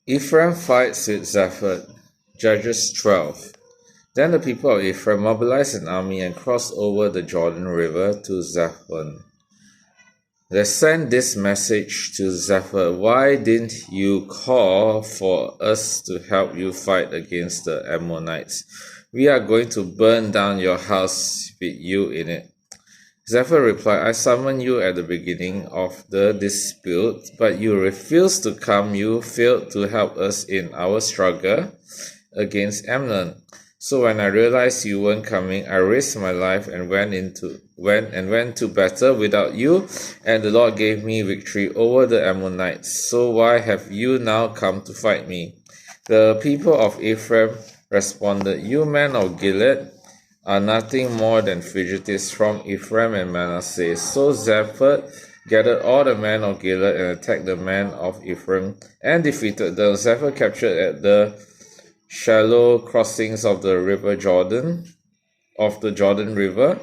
Ephraim fights with Zephath. Judges 12. Then the people of Ephraim mobilized an army and crossed over the Jordan River to Zephath. They sent this message to Zephath: "Why didn't you call for us to help you fight against the Ammonites? We are going to burn down your house with you in it." Zephath replied, "I summoned you at the beginning of the dispute, but you refused to come. You failed to help us in our struggle against Ammon. So when I realized you weren't coming, I risked my life and went to battle without you, and the Lord gave me victory over the Ammonites. So why have you now come to fight me?" The people of Ephraim responded, "You men of Gilead are nothing more than fugitives from Ephraim and Manasseh." So Zephath gathered all the men of Gilead and attacked the men of Ephraim and defeated them. Zephath captured at the shallow crossings of the Jordan River,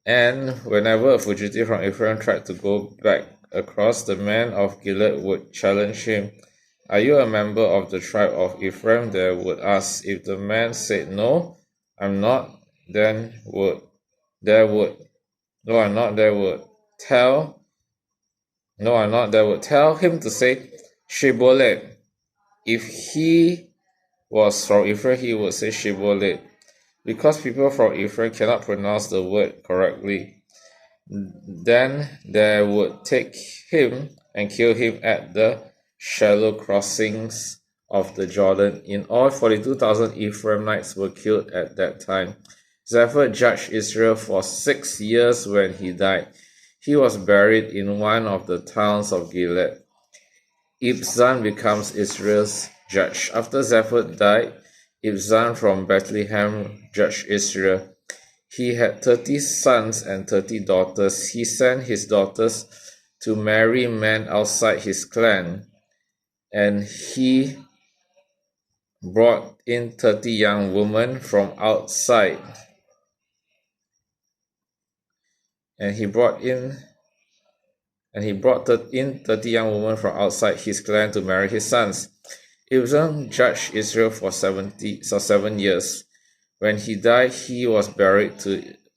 and whenever a fugitive from Ephraim tried to go back across, the men of Gilead would challenge him. "Are you a member of the tribe of Ephraim?" they would ask. If the man said, "No, I'm not," then they would tell him to say Shibboleth. If he was from Ephraim, he would say Shibboleth. Because people from Ephraim cannot pronounce the word correctly, then they would take him and kill him at the shallow crossings of the Jordan. In all, 42,000 Ephraimites were killed at that time. Zephath judged Israel for 6 years. When he died, he was buried in one of the towns of Gilead. Ibzan becomes Israel's judge. After Zephath died, Ibzan from Bethlehem judged Israel. He had 30 sons and 30 daughters. He sent his daughters to marry men outside his clan, and he brought in 30 young women from outside. He brought in 30 young women from outside his clan to marry his sons. Ibzan judged Israel for 7 years. When he died, he was buried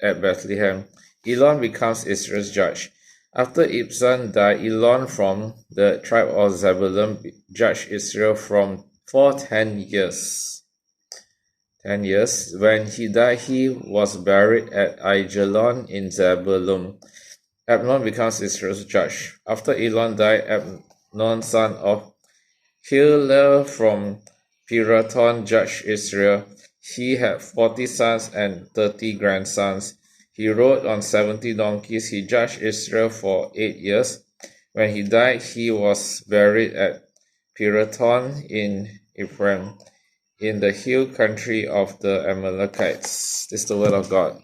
at Bethlehem. Elon becomes Israel's judge. After Ibzan died, Elon from the tribe of Zebulun judged Israel for 10 years. When he died, he was buried at Aijalon in Zebulun. Amnon becomes Israel's judge. After Elon died, Amnon, son of Hillel from Pirathon, judged Israel. He had 40 sons and 30 grandsons. He rode on 70 donkeys. He judged Israel for 8 years. When he died, he was buried at Pirathon in Ephraim, in the hill country of the Amalekites. This is the word of God.